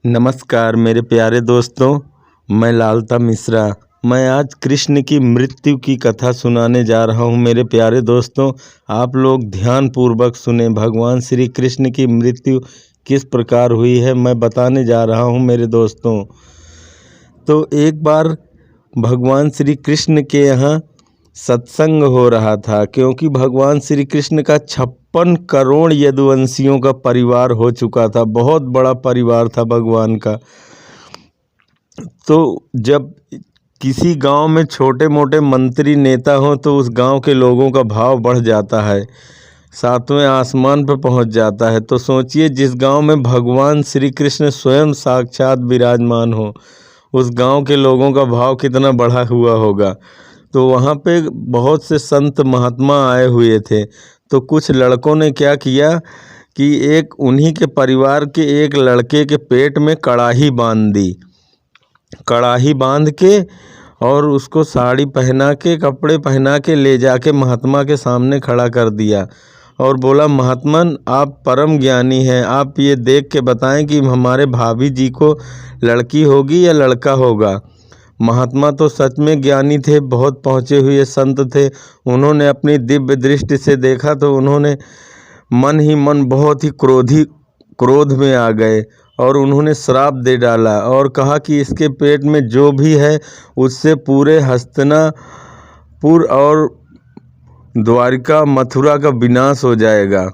नमस्कार मेरे प्यारे दोस्तों, मैं लालता मिश्रा। मैं आज कृष्ण की मृत्यु की कथा सुनाने जा रहा हूँ। मेरे प्यारे दोस्तों, आप लोग ध्यानपूर्वक सुने। भगवान श्री कृष्ण की मृत्यु किस प्रकार हुई है मैं बताने जा रहा हूँ मेरे दोस्तों। तो एक बार भगवान श्री कृष्ण के यहाँ सत्संग हो रहा था, क्योंकि भगवान श्री कृष्ण का 56 करोड़ यदुवंशियों का परिवार हो चुका था। बहुत बड़ा परिवार था भगवान का। तो जब किसी गांव में छोटे मोटे मंत्री नेता हों तो उस गांव के लोगों का भाव बढ़ जाता है, सातवें आसमान पर पहुंच जाता है। तो सोचिए, जिस गांव में भगवान श्री कृष्ण स्वयं साक्षात विराजमान हो, उस गांव के लोगों का भाव कितना बढ़ा हुआ होगा। तो वहाँ पे बहुत से संत महात्मा आए हुए थे। तो कुछ लड़कों ने क्या किया कि एक उन्हीं के परिवार के एक लड़के के पेट में कड़ाही बांध दी। कड़ाही बांध के और उसको साड़ी पहना के, कपड़े पहना के ले जाके महात्मा के सामने खड़ा कर दिया और बोला, महात्मन आप परम ज्ञानी हैं, आप ये देख के बताएं कि हमारे भाभी जी को लड़की होगी या लड़का होगा। महात्मा तो सच में ज्ञानी थे, बहुत पहुँचे हुए संत थे। उन्होंने अपनी दिव्य दृष्टि से देखा तो उन्होंने मन ही मन बहुत ही क्रोध में आ गए और उन्होंने श्राप दे डाला और कहा कि इसके पेट में जो भी है उससे पूरे हस्तिनापुर और द्वारिका मथुरा का विनाश हो जाएगा,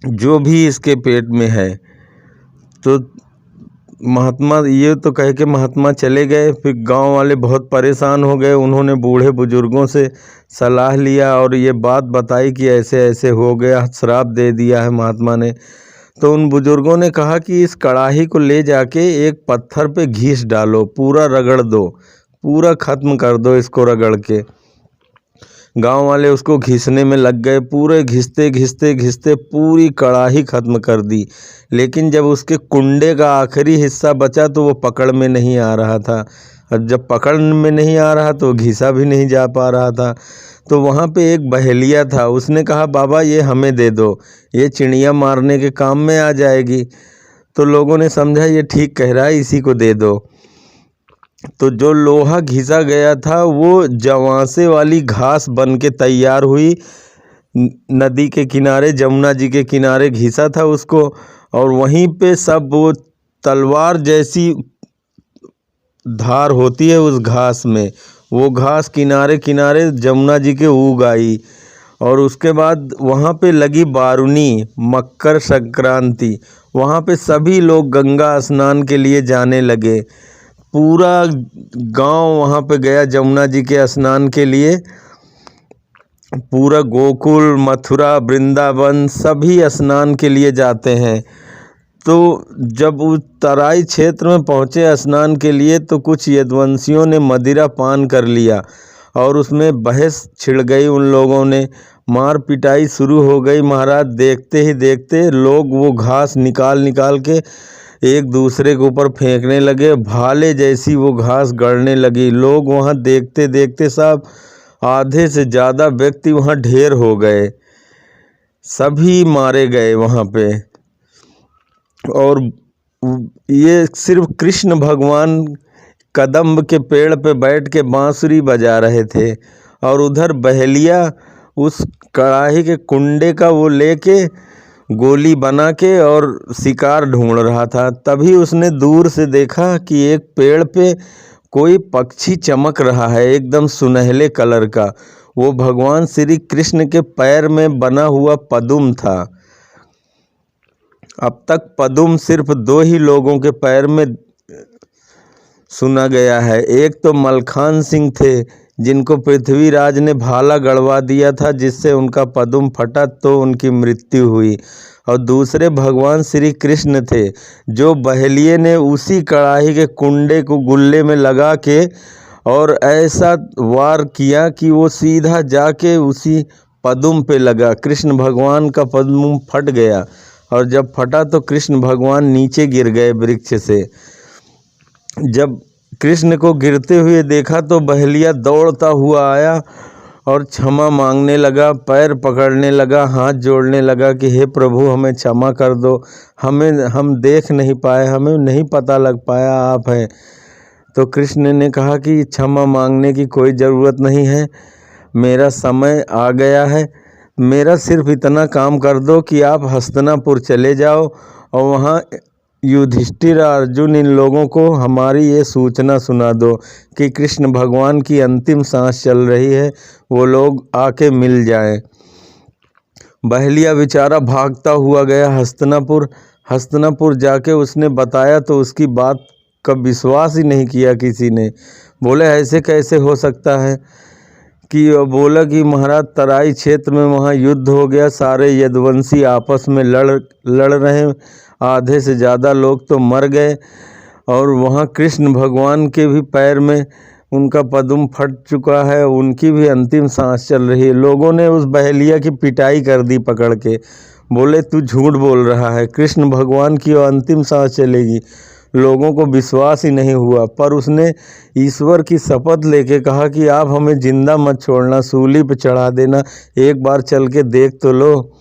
जो भी इसके पेट में है। तो महात्मा ये तो कह के महात्मा चले गए। फिर गांव वाले बहुत परेशान हो गए। उन्होंने बूढ़े बुजुर्गों से सलाह लिया और ये बात बताई कि ऐसे ऐसे हो गया, श्राप दे दिया है महात्मा ने। तो उन बुजुर्गों ने कहा कि इस कड़ाही को ले जाके एक पत्थर पे घिस डालो, पूरा रगड़ दो, पूरा ख़त्म कर दो इसको रगड़ के। गांव वाले उसको घिसने में लग गए। पूरे घिसते घिसते घिसते पूरी कड़ाही ख़त्म कर दी। लेकिन जब उसके कुंडे का आखिरी हिस्सा बचा तो वो पकड़ में नहीं आ रहा था। और जब पकड़ में नहीं आ रहा तो घिसा भी नहीं जा पा रहा था। तो वहाँ पे एक बहेलिया था, उसने कहा, बाबा ये हमें दे दो, ये चिड़िया मारने के काम में आ जाएगी। तो लोगों ने समझा ये ठीक कह रहा है, इसी को दे दो। तो जो लोहा घिसा गया था वो जवांसे वाली घास बन के तैयार हुई। नदी के किनारे, जमुना जी के किनारे घिसा था उसको, और वहीं पे सब वो तलवार जैसी धार होती है उस घास में, वो घास किनारे किनारे जमुना जी के उग आई। और उसके बाद वहाँ पे लगी बारूनी, मकर संक्रांति। वहाँ पे सभी लोग गंगा स्नान के लिए जाने लगे। पूरा गांव वहाँ पे गया जमुना जी के स्नान के लिए। पूरा गोकुल, मथुरा, वृंदावन सभी स्नान के लिए जाते हैं। तो जब उस तराई क्षेत्र में पहुँचे स्नान के लिए तो कुछ यदुवंशियों ने मदिरा पान कर लिया और उसमें बहस छिड़ गई। उन लोगों ने मार पिटाई शुरू हो गई। महाराज देखते ही देखते लोग वो घास निकाल निकाल के एक दूसरे के ऊपर फेंकने लगे। भाले जैसी वो घास गड़ने लगी। लोग वहाँ देखते देखते सब आधे से ज़्यादा व्यक्ति वहाँ ढेर हो गए, सभी मारे गए वहाँ पे। और ये सिर्फ कृष्ण भगवान कदम्ब के पेड़ पे बैठ के बांसुरी बजा रहे थे और उधर बहेलिया उस कड़ाही के कुंडे का वो लेके गोली बना के और शिकार ढूंढ रहा था। तभी उसने दूर से देखा कि एक पेड़ पे कोई पक्षी चमक रहा है, एकदम सुनहले कलर का। वो भगवान श्री कृष्ण के पैर में बना हुआ पदुम था। अब तक पदुम सिर्फ 2 ही लोगों के पैर में सुना गया है। एक तो मलखान सिंह थे, जिनको पृथ्वीराज ने भाला गड़वा दिया था, जिससे उनका पदुम फटा तो उनकी मृत्यु हुई। और दूसरे भगवान श्री कृष्ण थे, जो बहेलिए ने उसी कड़ाही के कुंडे को गुल्ले में लगा के और ऐसा वार किया कि वो सीधा जाके उसी पदुम पे लगा। कृष्ण भगवान का पदुम फट गया और जब फटा तो कृष्ण भगवान नीचे गिर गए वृक्ष से। जब कृष्ण को गिरते हुए देखा तो बहेलिया दौड़ता हुआ आया और क्षमा मांगने लगा, पैर पकड़ने लगा, हाथ जोड़ने लगा कि हे प्रभु हमें क्षमा कर दो, हम देख नहीं पाए, हमें नहीं पता लग पाया आप हैं। तो कृष्ण ने कहा कि क्षमा मांगने की कोई ज़रूरत नहीं है, मेरा समय आ गया है, मेरा सिर्फ इतना काम कर दो कि आप हस्तिनापुर चले जाओ और वहाँ युधिष्ठिर अर्जुन इन लोगों को हमारी ये सूचना सुना दो कि कृष्ण भगवान की अंतिम सांस चल रही है, वो लोग आके मिल जाएं। बहलिया बेचारा भागता हुआ गया हस्तिनापुर जाके उसने बताया तो उसकी बात का विश्वास ही नहीं किया किसी ने। बोले ऐसे कैसे हो सकता है कि बोला कि महाराज तराई क्षेत्र में वहाँ युद्ध हो गया, सारे यदुवंशी आपस में लड़ रहे, आधे से ज़्यादा लोग तो मर गए और वहाँ कृष्ण भगवान के भी पैर में उनका पद्म फट चुका है, उनकी भी अंतिम सांस चल रही है। लोगों ने उस बहलिया की पिटाई कर दी पकड़ के, बोले तू झूठ बोल रहा है, कृष्ण भगवान की अंतिम सांस चलेगी। लोगों को विश्वास ही नहीं हुआ, पर उसने ईश्वर की शपथ लेके कहा कि आप हमें जिंदा मत छोड़ना, सूली पे चढ़ा देना, एक बार चल के देख तो लो।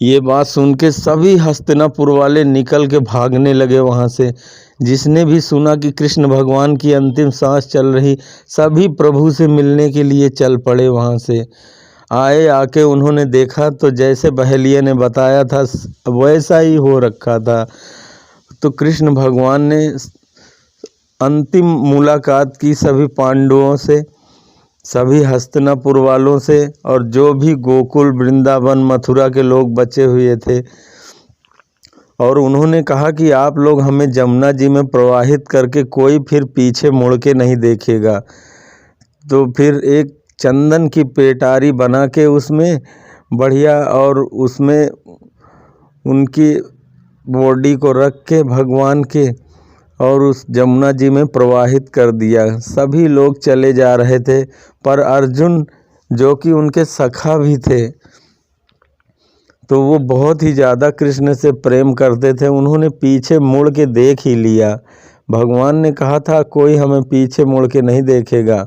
ये बात सुन के सभी हस्तिनापुर वाले निकल के भागने लगे वहाँ से। जिसने भी सुना कि कृष्ण भगवान की अंतिम सांस चल रही, सभी प्रभु से मिलने के लिए चल पड़े वहाँ से। आके उन्होंने देखा तो जैसे बहलिया ने बताया था वैसा ही हो रखा था। तो कृष्ण भगवान ने अंतिम मुलाकात की सभी पांडवों से, सभी हस्तिनापुर वालों से, और जो भी गोकुल वृंदावन मथुरा के लोग बचे हुए थे, और उन्होंने कहा कि आप लोग हमें जमुना जी में प्रवाहित करके कोई फिर पीछे मुड़ के नहीं देखेगा। तो फिर एक चंदन की पेटारी बना के उसमें बढ़िया, और उसमें उनकी बॉडी को रख के भगवान के, और उस जमुना जी में प्रवाहित कर दिया। सभी लोग चले जा रहे थे, पर अर्जुन जो कि उनके सखा भी थे, तो वो बहुत ही ज़्यादा कृष्ण से प्रेम करते थे, उन्होंने पीछे मुड़ के देख ही लिया। भगवान ने कहा था कोई हमें पीछे मुड़ के नहीं देखेगा,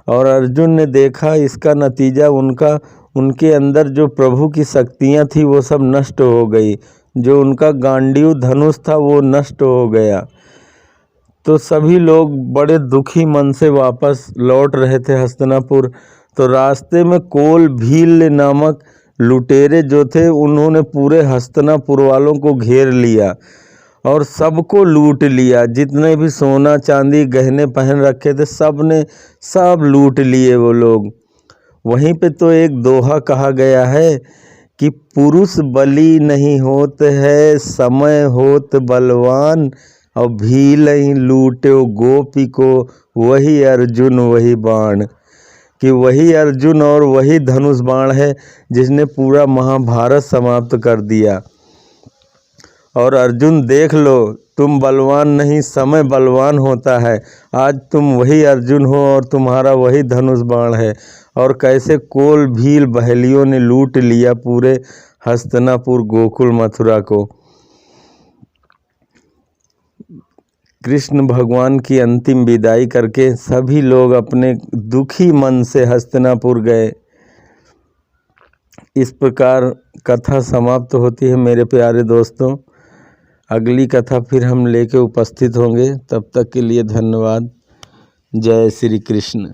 और अर्जुन ने देखा। इसका नतीजा उनके अंदर जो प्रभु की शक्तियाँ थी वो सब नष्ट हो गई, जो उनका गांडीव धनुष था वो नष्ट हो गया। तो सभी लोग बड़े दुखी मन से वापस लौट रहे थे हस्तिनापुर। तो रास्ते में कोल भील नामक लुटेरे जो थे, उन्होंने पूरे हस्तिनापुर वालों को घेर लिया और सबको लूट लिया। जितने भी सोना चांदी गहने पहन रखे थे सब लूट लिए वो लोग। वहीं पे तो एक दोहा कहा गया है कि पुरुष बली नहीं होत है, समय होत बलवान, और भील ही लूटे गोपी को, वही अर्जुन वही बाण। कि वही अर्जुन और वही धनुष बाण है जिसने पूरा महाभारत समाप्त कर दिया। और अर्जुन देख लो, तुम बलवान नहीं, समय बलवान होता है। आज तुम वही अर्जुन हो और तुम्हारा वही धनुष बाण है। और कैसे कोल भील बहलियों ने लूट लिया पूरे हस्तिनापुर गोकुल मथुरा को। कृष्ण भगवान की अंतिम विदाई करके सभी लोग अपने दुखी मन से हस्तिनापुर गए। इस प्रकार कथा समाप्त होती है मेरे प्यारे दोस्तों। अगली कथा फिर हम लेके उपस्थित होंगे, तब तक के लिए धन्यवाद। जय श्री कृष्ण।